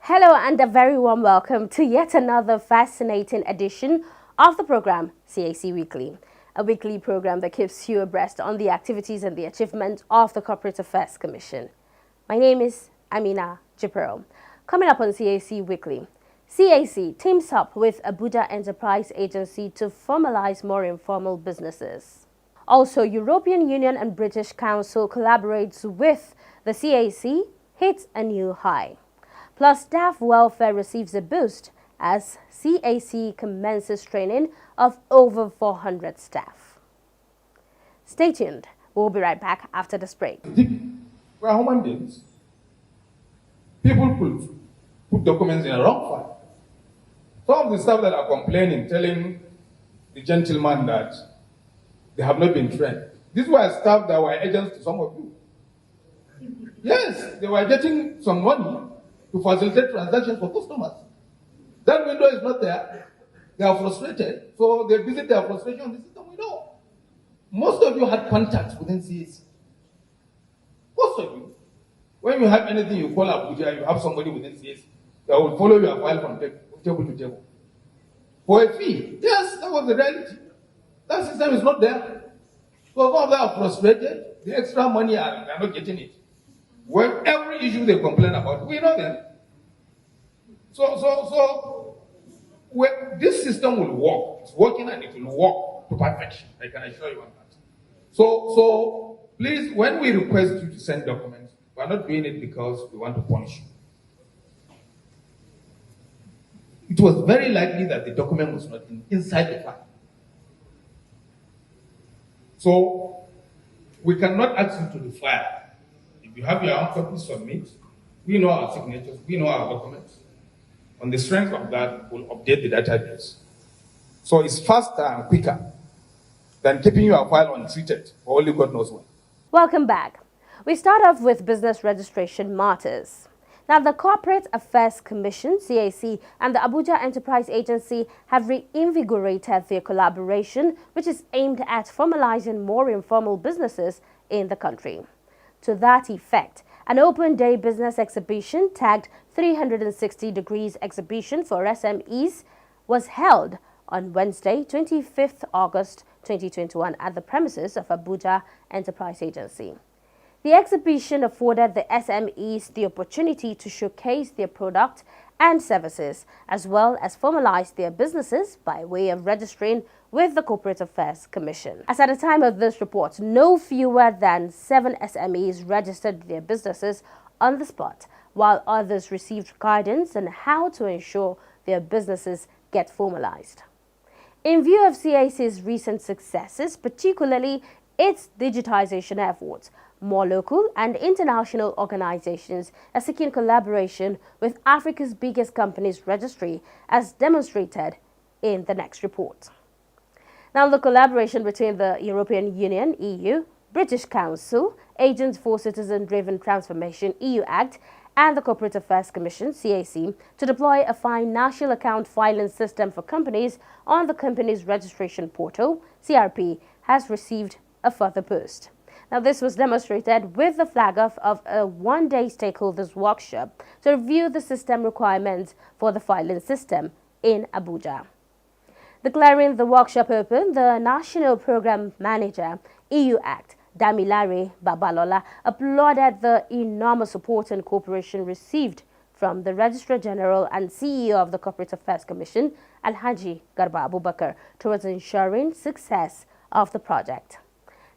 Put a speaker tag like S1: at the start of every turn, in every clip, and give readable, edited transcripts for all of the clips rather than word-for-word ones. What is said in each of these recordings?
S1: Hello and a very warm welcome to yet another fascinating edition of the program CAC Weekly, a weekly program that keeps you abreast on the activities and the achievement of the Corporate Affairs Commission. My name is Amina Jibril. Coming up on CAC Weekly, CAC teams up with Abuja Enterprise Agency to formalize more informal businesses. Also, European Union and British Council collaborates with the CAC, hits a new high. Plus, staff welfare receives a boost as CAC commences training of over 400 staff. Stay tuned. We'll be right back after this break.
S2: We are human beings. People could put documents in a wrong file. Some of the staff that are complaining, telling the gentleman that they have not been trained. These were staff that were agents to some of you. Yes, they were getting some money to facilitate transactions for customers. That window is not there. They are frustrated, so they visit their frustration on the system. We know. Most of you had contacts within CAC. Most of you. When you have anything, you call Abuja, you have somebody within CAC that will follow your file from table to table. For a fee. Yes, that was the reality. That system is not there. So some of them are frustrated. The extra money, they are not getting it. When every issue they complain about, we know them. So this system will work. It's working and it will work to perfection. I can assure you on that. So please, when we request you to send documents, we are not doing it because we want to punish you. It was very likely that the document was not inside the file. So we cannot ask you to the file. If you have your own copy, submit. We know our signatures, we know our documents. On the strength of that, we'll update the database. So it's faster and quicker than keeping your file untreated for only God knows when.
S1: Welcome back. We start off with business registration matters. Now, the Corporate Affairs Commission, CAC, and the Abuja Enterprise Agency have reinvigorated their collaboration, which is aimed at formalizing more informal businesses in the country. To that effect, an open-day business exhibition tagged 360 Degrees Exhibition for SMEs was held on Wednesday, 25th August 2021 at the premises of Abuja Enterprise Agency. The exhibition afforded the SMEs the opportunity to showcase their product and services, as well as formalize their businesses by way of registering with the Corporate Affairs Commission. As at the time of this report, no fewer than 7 SMEs registered their businesses on the spot, while others received guidance on how to ensure their businesses get formalized. In view of CAC's recent successes, particularly its digitization efforts, more local and international organizations are seeking collaboration with Africa's biggest companies registry, as demonstrated in the next report. Now, the collaboration between the European Union, EU, British Council, Agents for Citizen-Driven Transformation, EU Act, and the Corporate Affairs Commission, CAC, to deploy a financial account filing system for companies on the Companies Registration Portal, CRP, has received a further boost. Now, this was demonstrated with the flag-off of a one-day stakeholders workshop to review the system requirements for the filing system in Abuja. Declaring the workshop open, the National Program Manager, EU Act, Damilare Babalola, applauded the enormous support and cooperation received from the Registrar General and CEO of the Corporate Affairs Commission, Alhaji Garba Abubakar, towards ensuring success of the project.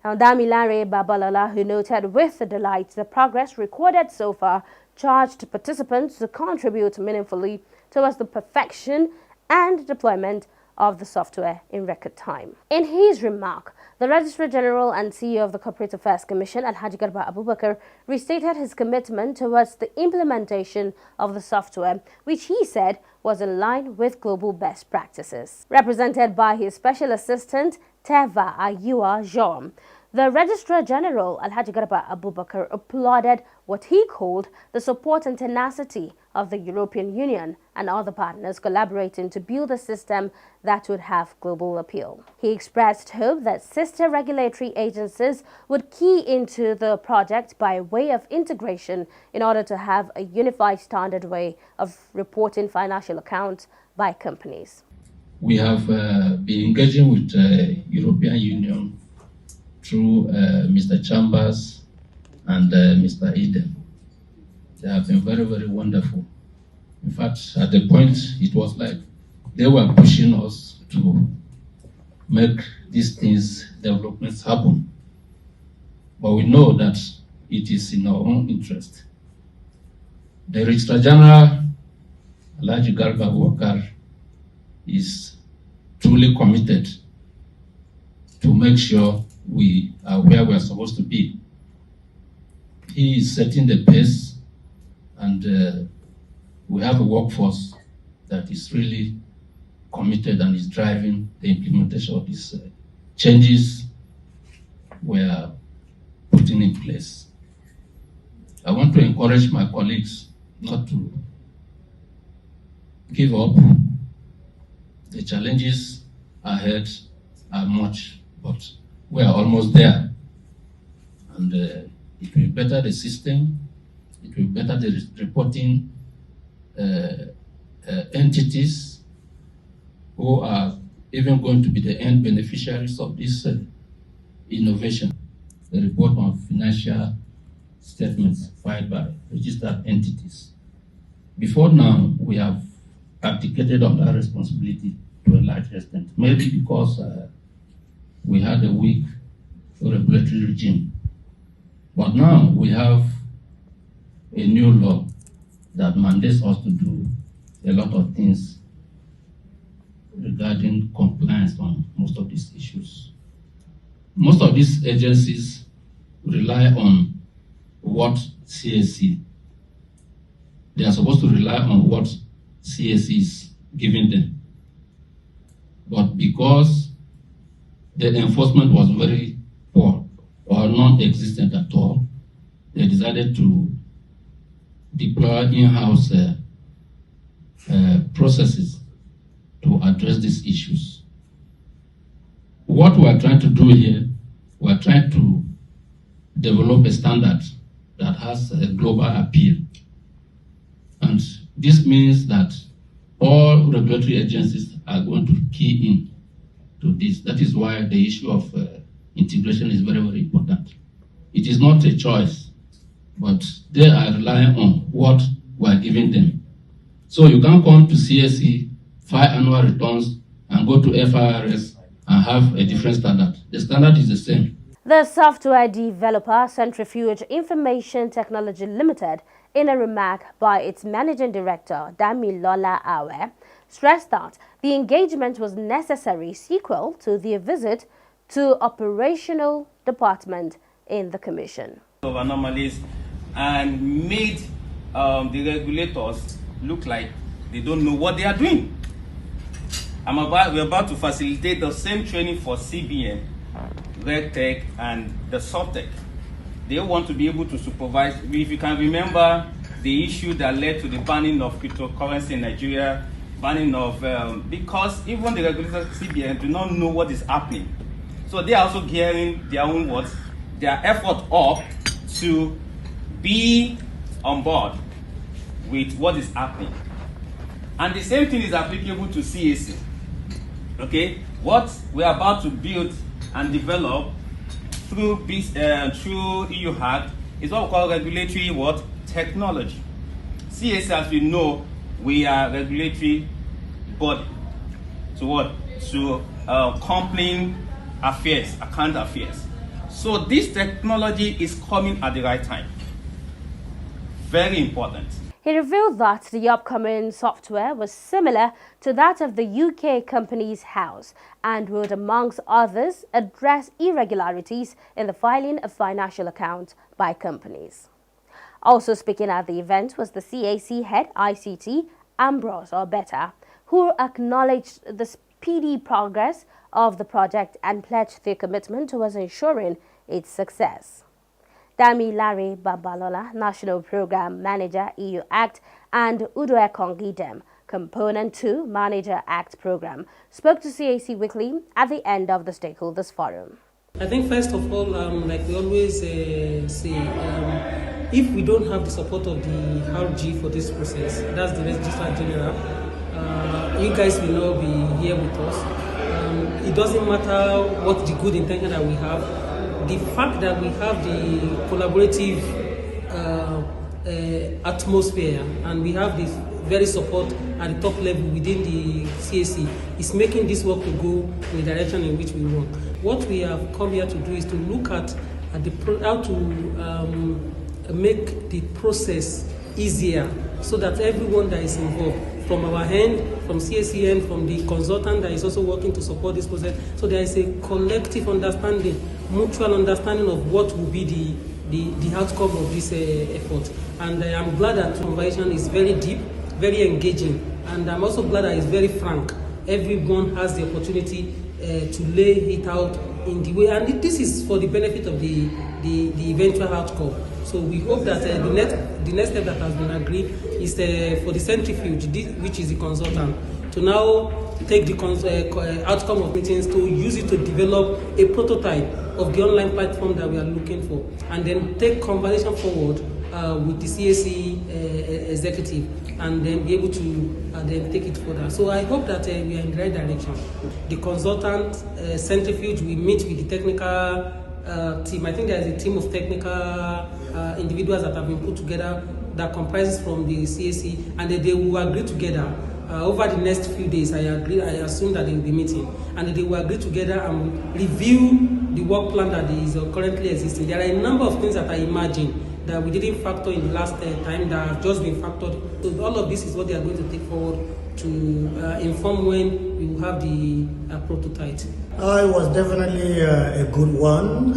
S1: Now, Damilare Babalola, who noted with delight the progress recorded so far, charged participants to contribute meaningfully towards the perfection and deployment of the software in record time. In his remark, the Registrar General and CEO of the Corporate Affairs Commission, Alhaji Garba Abubakar, restated his commitment towards the implementation of the software, which he said was in line with global best practices. Represented by his special assistant, Teva Ayua Jom, The Registrar General, Alhaji Garba Abubakar, applauded what he called the support and tenacity of the European Union and other partners collaborating to build a system that would have global appeal. He expressed hope that sister regulatory agencies would key into the project by way of integration in order to have a unified standard way of reporting financial accounts by companies.
S3: We have been engaging with the European Union through Mr. Chambers and Mr. Eden. They have been very, very wonderful. In fact, at the point, it was like they were pushing us to make these things, developments happen. But we know that it is in our own interest. The Registrar General, Alhaji Garba Abubakar, is truly committed to make sure we are where we are supposed to be. He is setting the pace, and we have a workforce that is really committed and is driving the implementation of these changes we are putting in place. I want to encourage my colleagues not to give up. The challenges ahead are much, but we are almost there. And it will better the system, it will better the reporting entities who are even going to be the end beneficiaries of this innovation. The report on financial statements filed by registered entities. Before now, we have abdicated on that responsibility to a large extent, maybe because we had a weak regulatory regime. But now we have a new law that mandates us to do a lot of things regarding compliance on most of these issues. Most of these agencies rely on what CAC. They are supposed to rely on what CAC is giving them. But because the enforcement was very poor or non-existent at all, they decided to deploy in-house processes to address these issues. What we are trying to do here, we are trying to develop a standard that has a global appeal. And this means that all regulatory agencies are going to key in to this. That is why the issue of integration is very, very important. It is not a choice, but they are relying on what we are giving them. So you can't come to CSE, file annual returns, and go to FIRS and have a different standard. The standard is the same.
S1: The software developer Centrifuge Information Technology Limited, in a remark by its managing director, Damilola Awe, stressed that the engagement was necessary sequel to their visit to operational department in the commission.
S4: Of anomalies and made the regulators look like they don't know what they are doing. We're about to facilitate the same training for CBN, RegTech, and the SoftTech. They want to be able to supervise. If you can remember the issue that led to the banning of cryptocurrency in Nigeria, banning of, because even the regulators CBN do not know what is happening. So they are also gearing their own their effort up to be on board with what is happening. And the same thing is applicable to CAC. Okay, what we are about to build and develop through EU Hack is what we call regulatory technology. CAC, as we know, we are regulatory body to company affairs, account affairs. So this technology is coming at the right time. Very important.
S1: He revealed that the upcoming software was similar to that of the UK Companies House and would, amongst others, address irregularities in the filing of financial accounts by companies. Also speaking at the event was the CAC head ICT, Ambrose Obeta, who acknowledged the speedy progress of the project and pledged their commitment towards ensuring its success. Dami Larry Babalola, National Program Manager, EU ACT, and Udoe Kongidem, Component 2, Manager ACT Program, spoke to CAC Weekly at the end of the Stakeholders Forum.
S5: I think first of all, like we always say, if we don't have the support of the RG for this process, that's the Registrar General, you guys will not be here with us. It doesn't matter what the good intention that we have. The fact that we have the collaborative atmosphere and we have this very support at the top level within the CAC is making this work to go in the direction in which we want. What we have come here to do is to look at how to make the process easier so that everyone that is involved, from our end, from CAC end, from the consultant that is also working to support this process, so there is a collective understanding, mutual understanding of what will be the outcome of this effort. And I'm glad that the conversation is very deep, very engaging, and I'm also glad that it's very frank. Everyone has the opportunity to lay it out in the way, and this is for the benefit of the eventual outcome. So we hope that the next step that has been agreed is for the centrifuge, which is the consultant, to now take the outcome of meetings to use it to develop a prototype of the online platform that we are looking for, and then take conversation forward with the CAC executive, and then be able to then take it further. So I hope that we are in the right direction. The consultant centrifuge, we meet with the technical team. I think there is a team of technical individuals that have been put together that comprises from the CAC, and they will agree together over the next few days. I assume that they will be meeting, and they will agree together and review the work plan that is currently existing. There are a number of things that I imagine that we didn't factor in the last time that have just been factored. So all of this is what they are going to take forward to inform when we will have the prototype.
S6: It was definitely a good one.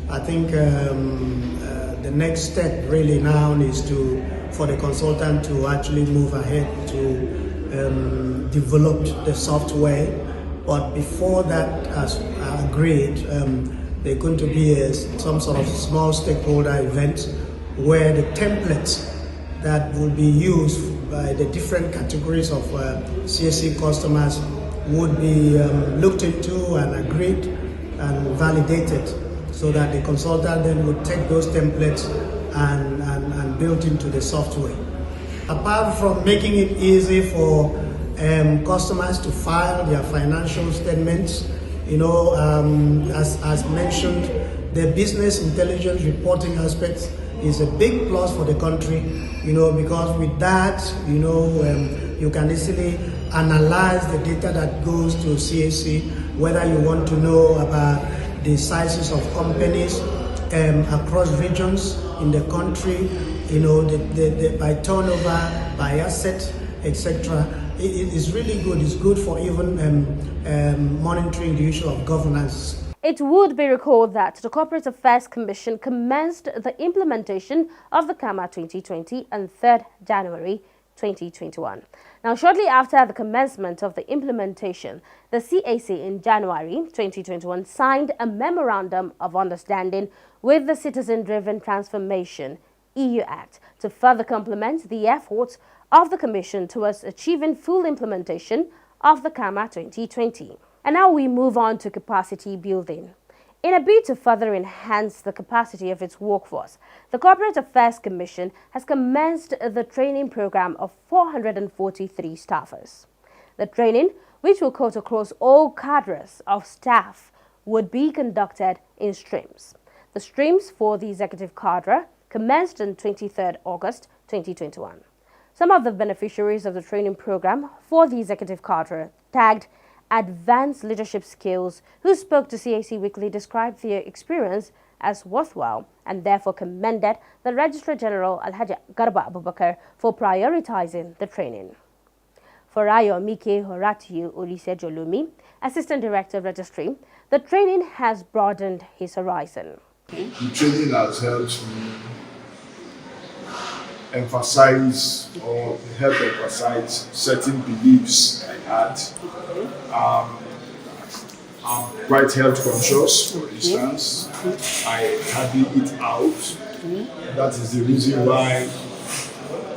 S6: I think the next step really now is for the consultant to actually move ahead to develop the software. But before that has agreed, there's going to be some sort of small stakeholder event where the templates that will be used by the different categories of CAC customers would be looked into and agreed and validated, so that the consultant then would take those templates and build into the software. Apart from making it easy for customers to file their financial statements, as mentioned, the business intelligence reporting aspect is a big plus for the country, because with that, you can easily analyze the data that goes to CAC, whether you want to know about the sizes of companies across regions in the country, by turnover, by asset, etc. It is really good. It's good for even monitoring the issue of governance.
S1: It would be recalled that the Corporate Affairs Commission commenced the implementation of the CAMA 2020 on 3rd January 2021. Now, shortly after the commencement of the implementation, the CAC in January 2021 signed a Memorandum of Understanding with the Citizen-Driven Transformation EU Act to further complement the efforts of the Commission towards achieving full implementation of the CAMA 2020. And now we move on to capacity building. In a bid to further enhance the capacity of its workforce, the Corporate Affairs Commission has commenced the training program of 443 staffers. The training, which will cut across all cadres of staff, would be conducted in streams. The streams for the executive cadre commenced on 23rd August 2021. Some of the beneficiaries of the training program for the executive cadre, tagged Advanced Leadership Skills, who spoke to CAC Weekly, described their experience as worthwhile and therefore commended the Registrar General Alhaji Garba Abubakar for prioritizing the training. For Ayo Mike Horatiu Olise Jolumi, Assistant Director of Registry, the training has broadened his horizon.
S7: The training has helped me emphasize or help emphasize certain beliefs I had, I'm quite health conscious, for instance. I hardly eat out. That is the reason why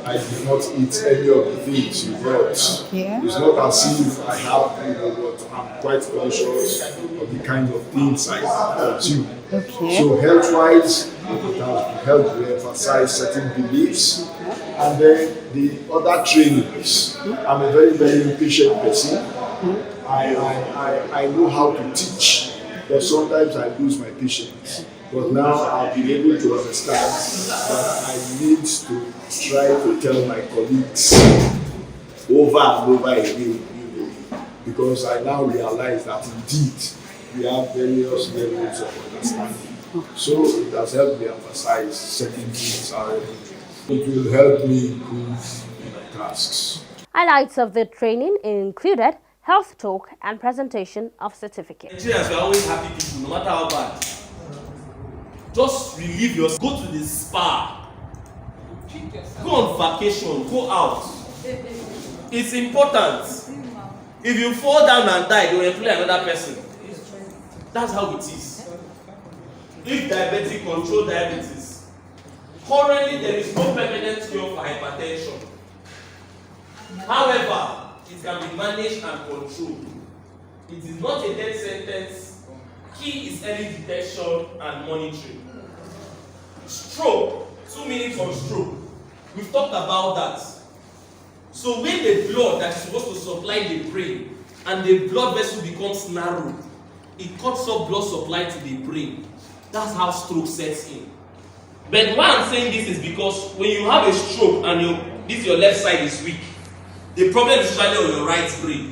S7: I did not eat any of the things you brought.
S8: Yeah.
S7: It's not as if I have, but I'm quite conscious of the kind of things I consume.
S8: Okay.
S7: So health-wise, it has helped me emphasize certain beliefs. And then the other trainings. I'm a very, very impatient person. I know how to teach, but sometimes I lose my patience. But now I've been able to understand that I need to try to tell my colleagues over and over again, because I now realize that indeed we have various levels of understanding. So it has helped me emphasize certain things already. It will help me improve my tasks.
S1: Highlights of the training included health talk and presentation of certificates.
S9: Nigerians are always happy people, no matter how bad. Just relieve yourself. Go to the spa. Go on vacation. Go out. It's important. If you fall down and die, they will employ another person. That's how it is. If diabetic, control diabetes. Currently, there is no permanent cure for hypertension. However, it can be managed and controlled. It is not a death sentence. Key is early detection and monitoring. Stroke, 2 minutes on stroke. We've talked about that. So when the blood that is supposed to supply the brain and the blood vessel becomes narrow, it cuts off blood supply to the brain. That's how stroke sets in. But why I'm saying this is because when you have a stroke and your left side is weak, the problem is usually on your right brain.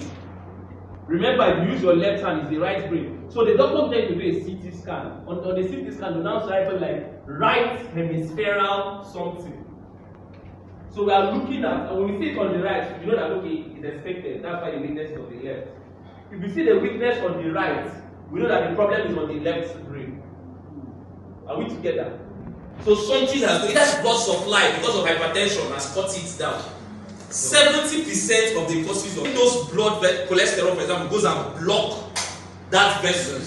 S9: Remember, if you use your left hand, it's the right brain. So the doctor tends to do a CT scan. On the CT scan, they now try to like right hemispherical something. So we are looking at, when we see it on the right, you know that okay, it's expected. That's why the weakness is on the left. If we see the weakness on the right, we know that the problem is on the left brain. Are we together? So something has, either blood supply because of hypertension has cut it down. 70% of the causes of those blood cholesterol, for example, goes and block that vessel.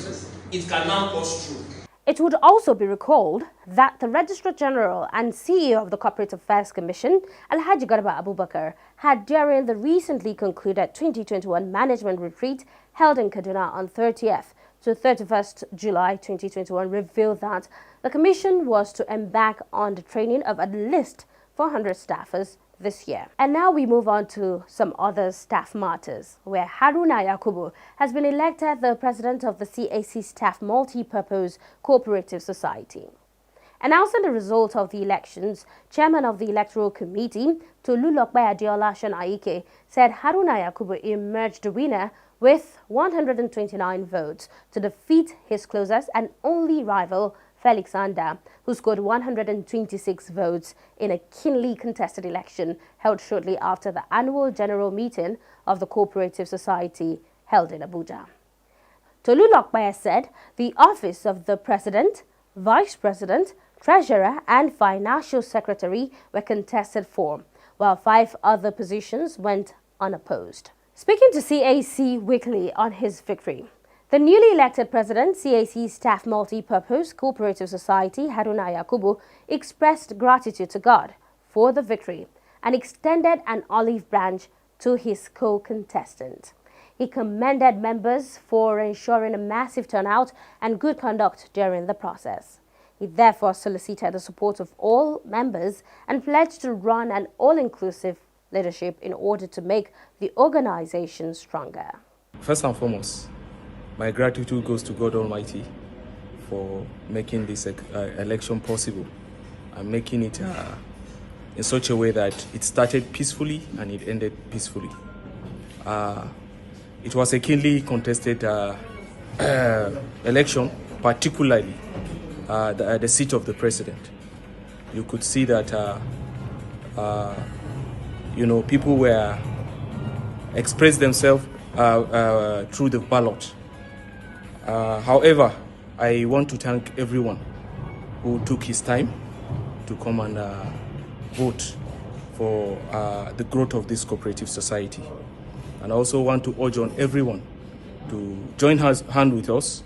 S9: It can now cause stroke.
S1: It would also be recalled that the Registrar General and CEO of the Corporate Affairs Commission, Alhaji Garba Abubakar, had during the recently concluded 2021 management retreat held in Kaduna on 30th to 31st July 2021 revealed that the Commission was to embark on the training of at least 400 staffers this year. And now we move on to some other staff matters, where Haruna Yakubu has been elected the president of the CAC Staff Multi-Purpose Cooperative Society. Announcing the result of the elections, Chairman of the Electoral Committee, Tolulokpe Adeola Shonaike, said Haruna Yakubu emerged the winner with 129 votes to defeat his closest and only rival, Felix Anda, who scored 126 votes in a keenly contested election held shortly after the annual general meeting of the Cooperative Society held in Abuja. Tolulokpe said the office of the President, Vice President, Treasurer and Financial Secretary were contested for, while 5 other positions went unopposed. Speaking to CAC Weekly on his victory, the newly elected president, CAC Staff Multi-Purpose Cooperative Society, Haruna Yakubu, expressed gratitude to God for the victory and extended an olive branch to his co-contestant. He commended members for ensuring a massive turnout and good conduct during the process. He therefore solicited the support of all members and pledged to run an all-inclusive leadership in order to make the organization stronger.
S10: First and foremost, my gratitude goes to God Almighty for making this election possible and making it in such a way that it started peacefully and it ended peacefully. It was a keenly contested election, particularly the seat of the president. You could see that people were expressed themselves through the ballot. However, I want to thank everyone who took his time to come and vote for the growth of this cooperative society. And I also want to urge on everyone to join hand with us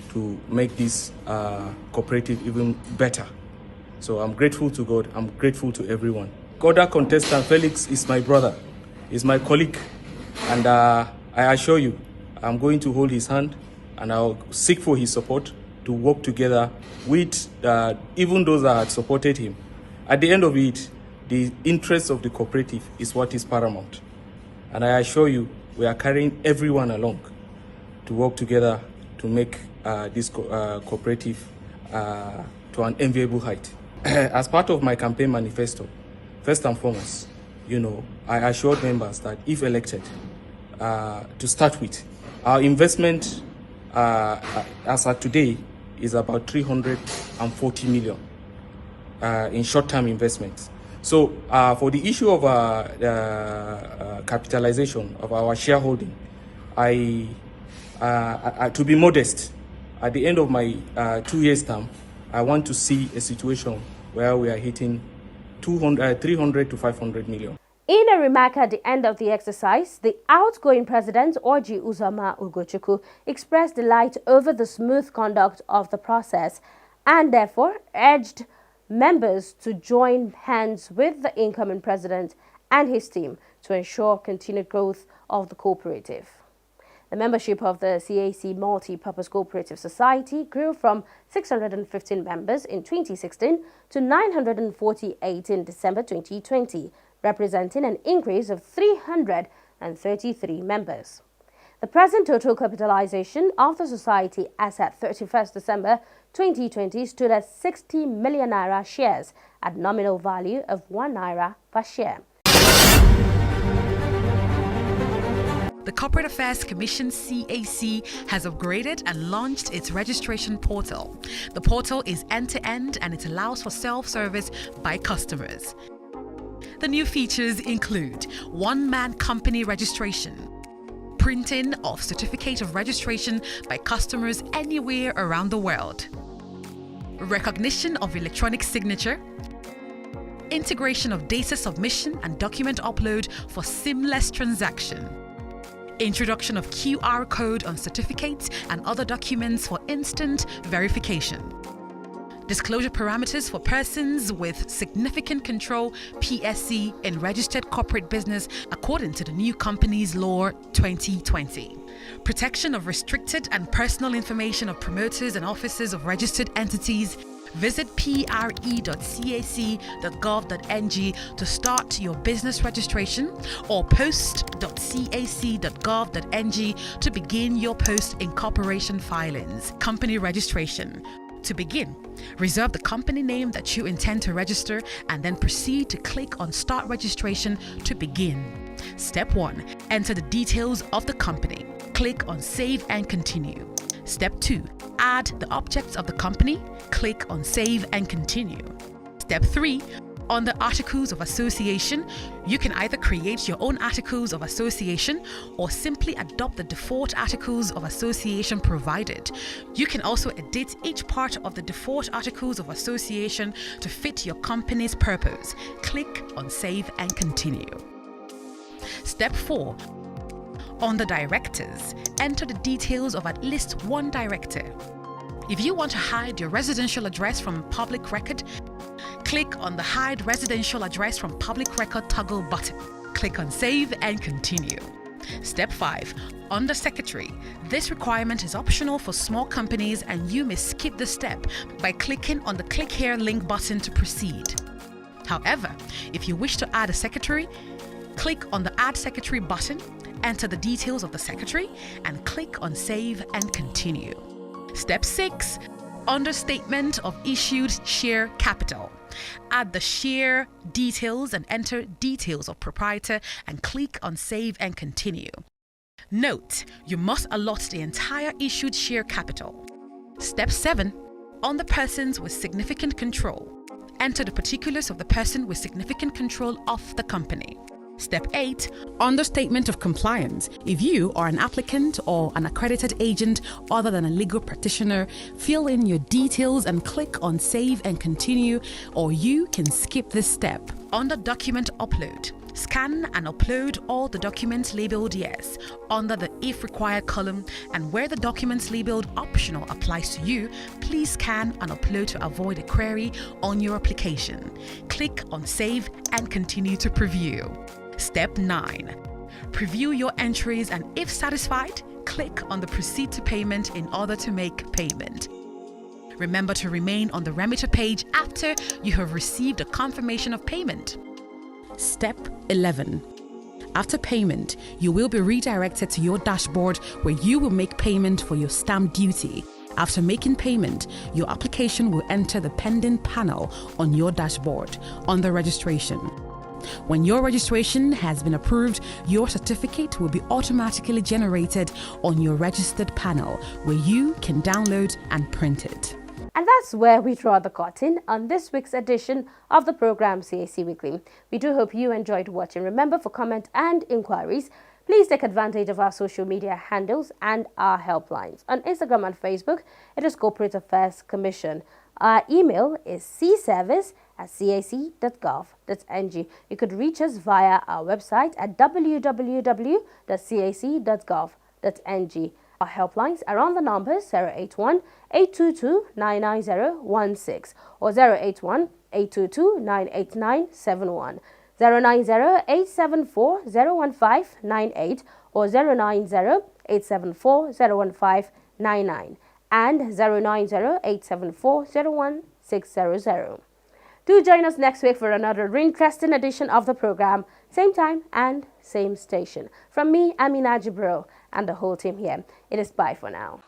S10: to make this cooperative even better. So I'm grateful to God. I'm grateful to everyone. Other contestant Felix is my brother, is my colleague, and I assure you, I'm going to hold his hand and I'll seek for his support to work together with even those that had supported him. At the end of it, the interest of the cooperative is what is paramount. And I assure you, we are carrying everyone along to work together to make this cooperative to an enviable height. As part of my campaign manifesto, first and foremost, I assured members that if elected, to start with, our investment as of today is about 340 million in short-term investments. So for the issue of capitalization of our shareholding, to be modest, at the end of my 2 years term, I want to see a situation where we are hitting 300 to 500 million.
S1: In a remark at the end of the exercise, the outgoing president, Orji Uzoma Ugochukwu, expressed delight over the smooth conduct of the process and therefore urged members to join hands with the incoming president and his team to ensure continued growth of the cooperative. The membership of the CAC Multi-Purpose Cooperative Society grew from 615 members in 2016 to 948 in December 2020, representing an increase of 333 members. The present total capitalization of the society as at 31st December 2020 stood at 60 million naira shares at nominal value of 1 naira per share.
S8: The Corporate Affairs Commission CAC has upgraded and launched its registration portal. The portal is end-to-end and it allows for self-service by customers. The new features include one-man company registration, printing of certificate of registration by customers anywhere around the world, recognition of electronic signature, integration of data submission and document upload for seamless transaction, introduction of QR code on certificates and other documents for instant verification, disclosure parameters for persons with significant control PSC in registered corporate business according to the new Companies Law 2020, protection of restricted and personal information of promoters and officers of registered entities. Visit pre.cac.gov.ng to start your business registration or post.cac.gov.ng to begin your post-incorporation filings. Company registration. To begin, reserve the company name that you intend to register and then proceed to click on Start Registration to begin. Step 1. Enter the details of the company. Click on Save and Continue. Step 2. Add the objects of the company. Click on Save and Continue. Step 3. Under Articles of Association, you can either create your own Articles of Association or simply adopt the default Articles of Association provided. You can also edit each part of the default Articles of Association to fit your company's purpose. Click on Save and Continue. Step 4. On the directors, enter the details of at least one director. If you want to hide your residential address from public record, click on the Hide Residential Address from Public Record toggle button. Click on Save and Continue. Step 5. Under Secretary, this requirement is optional for small companies and you may skip the step by clicking on the Click Here link button to proceed. However, if you wish to add a secretary, click on the Add Secretary button, enter the details of the secretary, and click on Save and Continue. Step 6. Under Statement of Issued Share Capital, add the share details and enter details of proprietor and click on Save and Continue. Note, you must allot the entire issued share capital. Step 7. On the persons with significant control, enter the particulars of the person with significant control of the company. Step 8. Under Statement of Compliance, if you are an applicant or an accredited agent other than a legal practitioner, fill in your details and click on Save and Continue, or you can skip this step. Under Document Upload, Scan and upload all the documents labeled yes under the If Required column, and where the documents labeled Optional applies to you, please scan and upload to avoid a query on your application. Click on Save and continue to preview. Step 9. Preview your entries, and if satisfied, click on the Proceed to Payment in order to make payment. Remember to remain on the remitter page after you have received a confirmation of payment. Step 11. After payment, you will be redirected to your dashboard where you will make payment for your stamp duty. After making payment, your application will enter the pending panel on your dashboard under registration. When your registration has been approved, your certificate will be automatically generated on your registered panel where you can download and print it.
S1: And that's where we draw the curtain on this week's edition of the program CAC Weekly. We do hope you enjoyed watching. Remember, for comment and inquiries, please take advantage of our social media handles and our helplines. On Instagram and Facebook, it is Corporate Affairs Commission. Our email is cservice@cac.gov.ng. You could reach us via our website at www.cac.gov.ng. Our helplines are on the numbers 081-822-99016 or 081-822-98971, 090-874-01598 or 090-874-01599 and 090-874-01600. Do join us next week for another interesting edition of the program, same time and same station. From me, Amina Jibril, and the whole team here, it is bye for now.